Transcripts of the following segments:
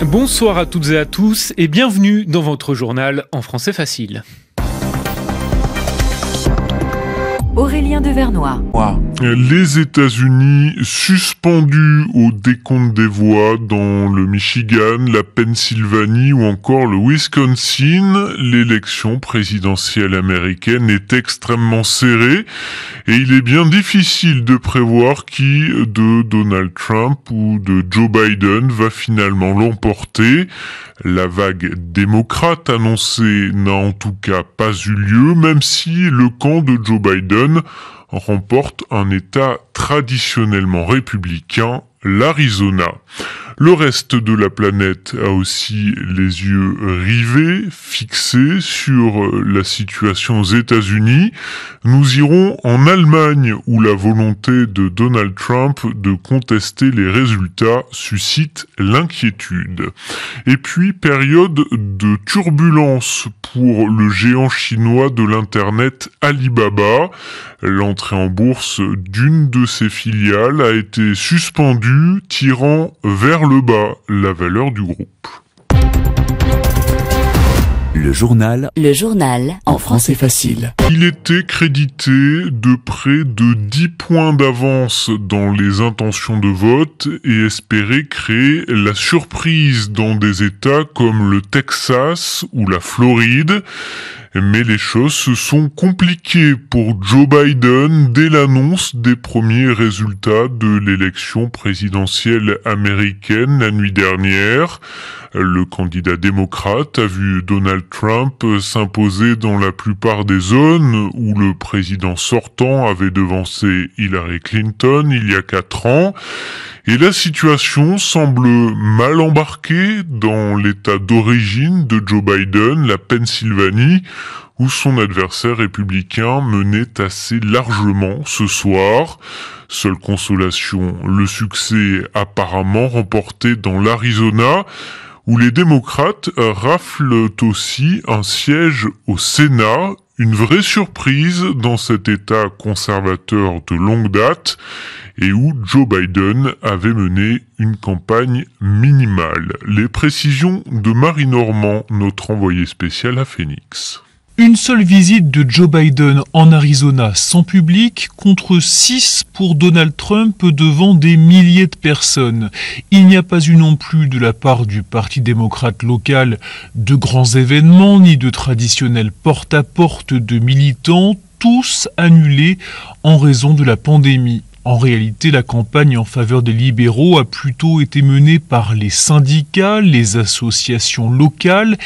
Bonsoir à toutes et à tous et bienvenue dans votre journal en français facile. Aurélien Devernois. Les États-Unis suspendus au décompte des voix dans le Michigan, la Pennsylvanie ou encore le Wisconsin. L'élection présidentielle américaine est extrêmement serrée et il est bien difficile de prévoir qui de Donald Trump ou de Joe Biden va finalement l'emporter. La vague démocrate annoncée n'a en tout cas pas eu lieu, même si le camp de Joe Biden remporte un État traditionnellement républicain, l'Arizona. Le reste de la planète a aussi les yeux rivés, fixés sur la situation aux États-Unis. Nous irons en Allemagne où la volonté de Donald Trump de contester les résultats suscite l'inquiétude. Et puis, période de turbulence pour le géant chinois de l'Internet Alibaba. L'entrée en bourse d'une de ses filiales a été suspendue, tirant vers le bas la valeur du groupe. Le journal en français facile. Il était crédité de près de 10 points d'avance dans les intentions de vote et espérait créer la surprise dans des États comme le Texas ou la Floride. Mais les choses se sont compliquées pour Joe Biden dès l'annonce des premiers résultats de l'élection présidentielle américaine la nuit dernière. Le candidat démocrate a vu Donald Trump s'imposer dans la plupart des zones où le président sortant avait devancé Hillary Clinton il y a 4 ans. Et la situation semble mal embarquée dans l'état d'origine de Joe Biden, la Pennsylvanie, où son adversaire républicain menait assez largement ce soir. Seule consolation, le succès apparemment remporté dans l'Arizona, où les démocrates raflent aussi un siège au Sénat, une vraie surprise dans cet État conservateur de longue date et où Joe Biden avait mené une campagne minimale. Les précisions de Marie Normand, notre envoyée spéciale à Phoenix. Une seule visite de Joe Biden en Arizona sans public contre 6 pour Donald Trump devant des milliers de personnes. Il n'y a pas eu non plus de la part du Parti démocrate local de grands événements ni de traditionnels porte-à-porte de militants, tous annulés en raison de la pandémie. En réalité, la campagne en faveur des libéraux a plutôt été menée par les syndicats, les associations locales,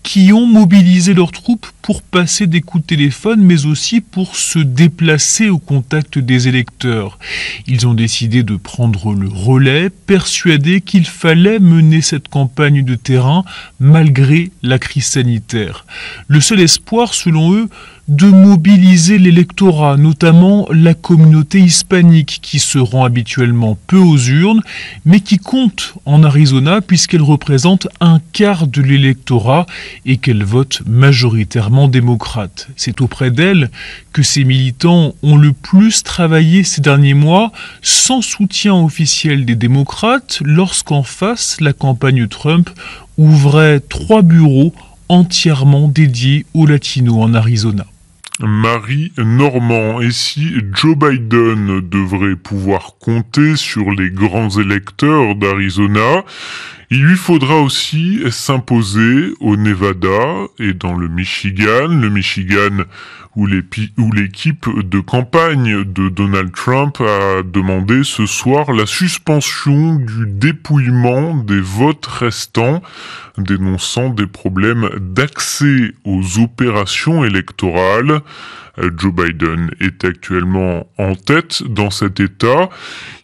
qui ont mobilisé leurs troupes pour passer des coups de téléphone, mais aussi pour se déplacer au contact des électeurs. Ils ont décidé de prendre le relais, persuadés qu'il fallait mener cette campagne de terrain malgré la crise sanitaire. Le seul espoir, selon eux, de mobiliser l'électorat, notamment la communauté hispanique qui se rend habituellement peu aux urnes, mais qui compte en Arizona puisqu'elle représente un quart de l'électorat et qu'elle vote majoritairement démocrate. C'est auprès d'elle que ces militants ont le plus travaillé ces derniers mois, sans soutien officiel des démocrates, lorsqu'en face, la campagne Trump ouvrait 3 bureaux entièrement dédiés aux latinos en Arizona. Marie Normand, et si Joe Biden devrait pouvoir compter sur les grands électeurs d'Arizona, il lui faudra aussi s'imposer au Nevada et dans le Michigan où l'équipe de campagne de Donald Trump a demandé ce soir la suspension du dépouillement des votes restants, dénonçant des problèmes d'accès aux opérations électorales. Joe Biden est actuellement en tête dans cet État.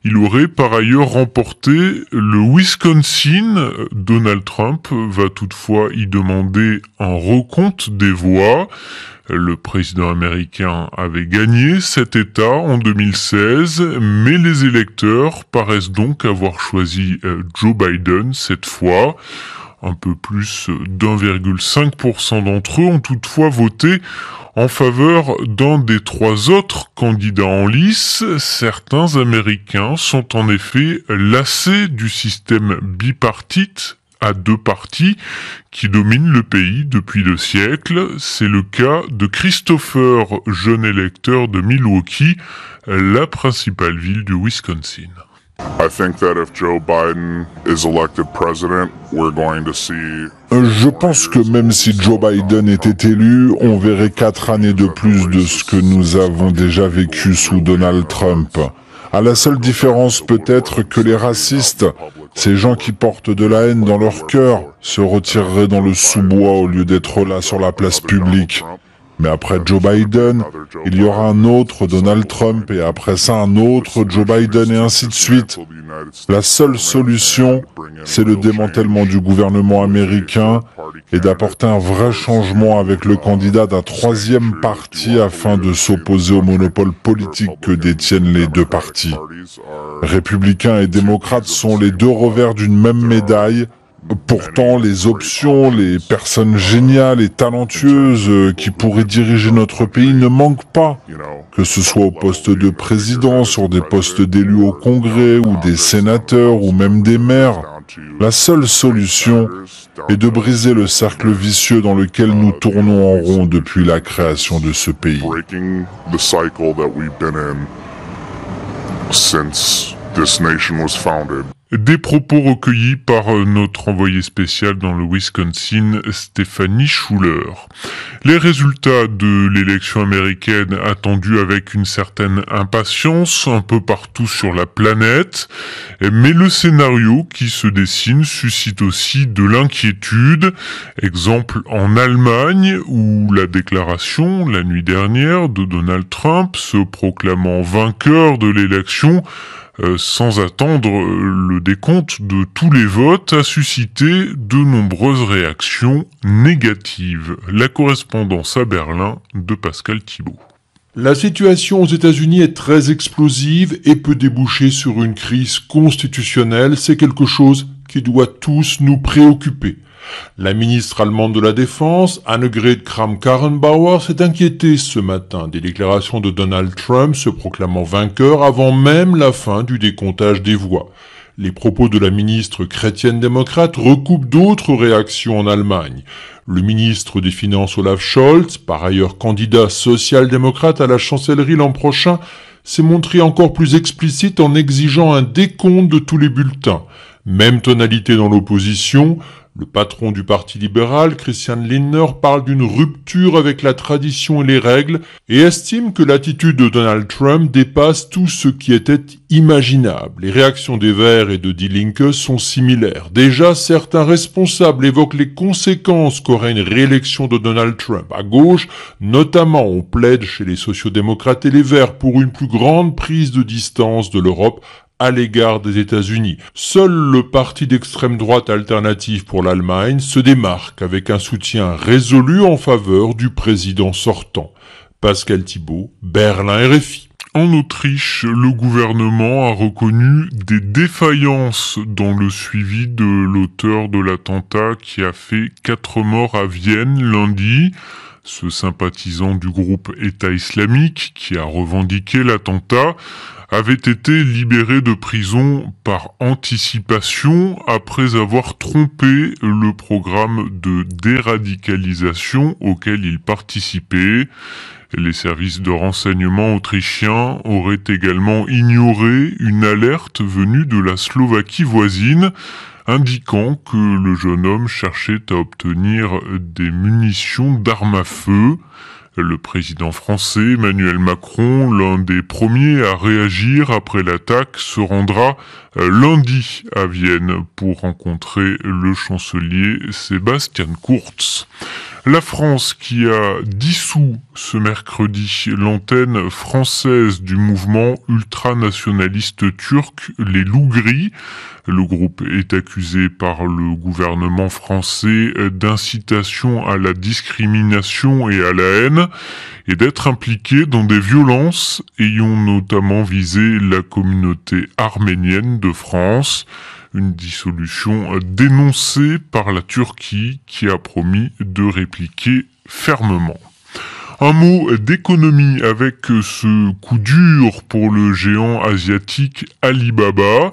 Il aurait par ailleurs remporté le Wisconsin. Donald Trump va toutefois y demander un recompte des voix. Le président américain avait gagné cet État en 2016, mais les électeurs paraissent donc avoir choisi Joe Biden cette fois. Un peu plus d'1,5% d'entre eux ont toutefois voté en faveur d'un des 3 autres candidats en lice. Certains Américains sont en effet lassés du système bipartite à 2 partis qui domine le pays depuis 2 siècles. C'est le cas de Christopher, jeune électeur de Milwaukee, la principale ville du Wisconsin. Je pense que même si Joe Biden était élu, on verrait 4 années de plus de ce que nous avons déjà vécu sous Donald Trump. À la seule différence peut-être que les racistes, ces gens qui portent de la haine dans leur cœur, se retireraient dans le sous-bois au lieu d'être là sur la place publique. Mais après Joe Biden, il y aura un autre Donald Trump et après ça un autre Joe Biden et ainsi de suite. La seule solution, c'est le démantèlement du gouvernement américain et d'apporter un vrai changement avec le candidat d'un 3e parti afin de s'opposer au monopole politique que détiennent les 2 partis. Républicains et démocrates sont les 2 revers d'une même médaille. Pourtant, les options, les personnes géniales et talentueuses qui pourraient diriger notre pays ne manquent pas. Que ce soit au poste de président, sur des postes d'élus au Congrès, ou des sénateurs, ou même des maires. La seule solution est de briser le cercle vicieux dans lequel nous tournons en rond depuis la création de ce pays. Des propos recueillis par notre envoyé spécial dans le Wisconsin, Stéphanie Schuller. Les résultats de l'élection américaine attendus avec une certaine impatience un peu partout sur la planète, mais le scénario qui se dessine suscite aussi de l'inquiétude. Exemple en Allemagne où la déclaration la nuit dernière de Donald Trump se proclamant vainqueur de l'élection sans attendre le décompte de tous les votes, a suscité de nombreuses réactions négatives. La correspondance à Berlin de Pascal Thibault. La situation aux États-Unis est très explosive et peut déboucher sur une crise constitutionnelle. C'est quelque chose qui doit tous nous préoccuper. La ministre allemande de la Défense, Annegret Kramp-Karrenbauer, s'est inquiétée ce matin des déclarations de Donald Trump se proclamant vainqueur avant même la fin du décomptage des voix. Les propos de la ministre chrétienne-démocrate recoupent d'autres réactions en Allemagne. Le ministre des Finances Olaf Scholz, par ailleurs candidat social-démocrate à la chancellerie l'an prochain, s'est montré encore plus explicite en exigeant un décompte de tous les bulletins. Même tonalité dans l'opposition. Le patron du Parti libéral, Christian Lindner, parle d'une rupture avec la tradition et les règles et estime que l'attitude de Donald Trump dépasse tout ce qui était imaginable. Les réactions des Verts et de Die Linke sont similaires. Déjà, certains responsables évoquent les conséquences qu'aurait une réélection de Donald Trump. À gauche, notamment, on plaide chez les sociodémocrates et les Verts pour une plus grande prise de distance de l'Europe à l'égard des États-Unis. Seul le parti d'extrême droite alternative pour l'Allemagne se démarque avec un soutien résolu en faveur du président sortant. Pascal Thibault, Berlin RFI. En Autriche, le gouvernement a reconnu des défaillances dans le suivi de l'auteur de l'attentat qui a fait 4 morts à Vienne lundi. Ce sympathisant du groupe État islamique qui a revendiqué l'attentat avait été libéré de prison par anticipation après avoir trompé le programme de déradicalisation auquel il participait. Les services de renseignement autrichiens auraient également ignoré une alerte venue de la Slovaquie voisine, indiquant que le jeune homme cherchait à obtenir des munitions d'armes à feu. Le président français Emmanuel Macron, l'un des premiers à réagir après l'attaque, se rendra lundi à Vienne pour rencontrer le chancelier Sebastian Kurz. La France qui a dissous ce mercredi l'antenne française du mouvement ultranationaliste turc, les Loups Gris. Le groupe est accusé par le gouvernement français d'incitation à la discrimination et à la haine et d'être impliqué dans des violences ayant notamment visé la communauté arménienne de France. Une dissolution dénoncée par la Turquie qui a promis de répliquer fermement. Un mot d'économie avec ce coup dur pour le géant asiatique Alibaba,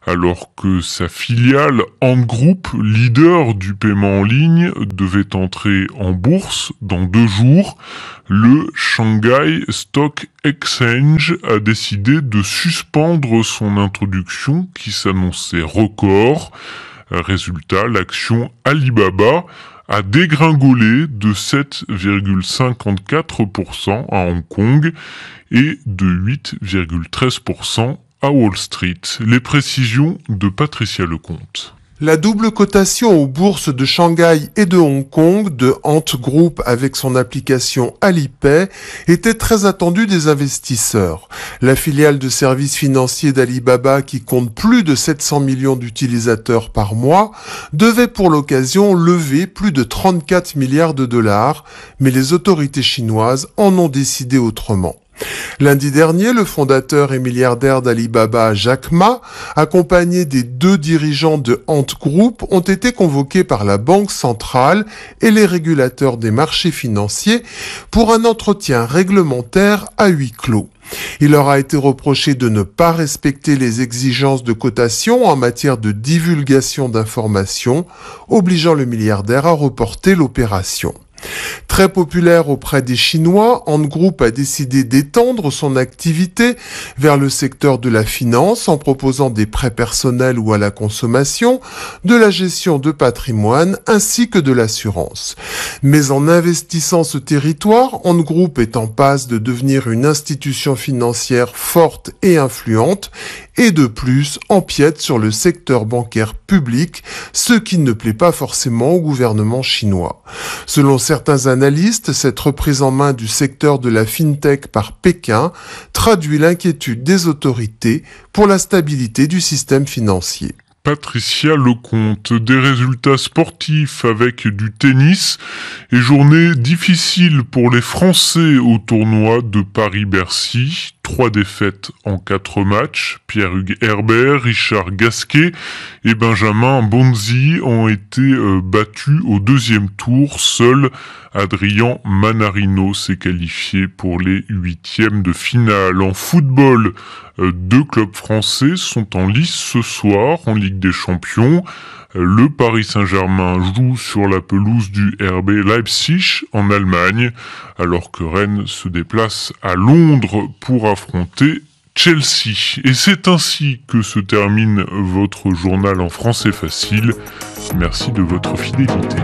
alors que sa filiale Ant Group, leader du paiement en ligne, devait entrer en bourse dans 2 jours. Le Shanghai Stock Exchange a décidé de suspendre son introduction qui s'annonçait record. Résultat, l'action Alibaba a dégringolé de 7,54% à Hong Kong et de 8,13% à Wall Street. Les précisions de Patricia Lecomte. La double cotation aux bourses de Shanghai et de Hong Kong de Ant Group avec son application Alipay était très attendue des investisseurs. La filiale de services financiers d'Alibaba, qui compte plus de 700 millions d'utilisateurs par mois, devait pour l'occasion lever plus de 34 milliards de dollars, mais les autorités chinoises en ont décidé autrement. Lundi dernier, le fondateur et milliardaire d'Alibaba, Jack Ma, accompagné des 2 dirigeants de Ant Group, ont été convoqués par la Banque centrale et les régulateurs des marchés financiers pour un entretien réglementaire à huis clos. Il leur a été reproché de ne pas respecter les exigences de cotation en matière de divulgation d'informations, obligeant le milliardaire à reporter l'opération. Très populaire auprès des Chinois, Ant Group a décidé d'étendre son activité vers le secteur de la finance en proposant des prêts personnels ou à la consommation, de la gestion de patrimoine ainsi que de l'assurance. Mais en investissant ce territoire, Ant Group est en passe de devenir une institution financière forte et influente et de plus empiète sur le secteur bancaire public, ce qui ne plaît pas forcément au gouvernement chinois. Selon certains analystes, cette reprise en main du secteur de la fintech par Pékin traduit l'inquiétude des autorités pour la stabilité du système financier. Patricia Lecomte, des résultats sportifs avec du tennis et journée difficile pour les Français au tournoi de Paris-Bercy. 3 défaites en 4 matchs. Pierre-Hugues Herbert, Richard Gasquet et Benjamin Bonzi ont été battus au 2e tour. Seul Adrien Manarino s'est qualifié pour les 8e de finale. En football, 2 clubs français sont en lice ce soir en Ligue des Champions. Le Paris Saint-Germain joue sur la pelouse du RB Leipzig en Allemagne, alors que Rennes se déplace à Londres pour affronter Chelsea. Et c'est ainsi que se termine votre journal en français facile. Merci de votre fidélité.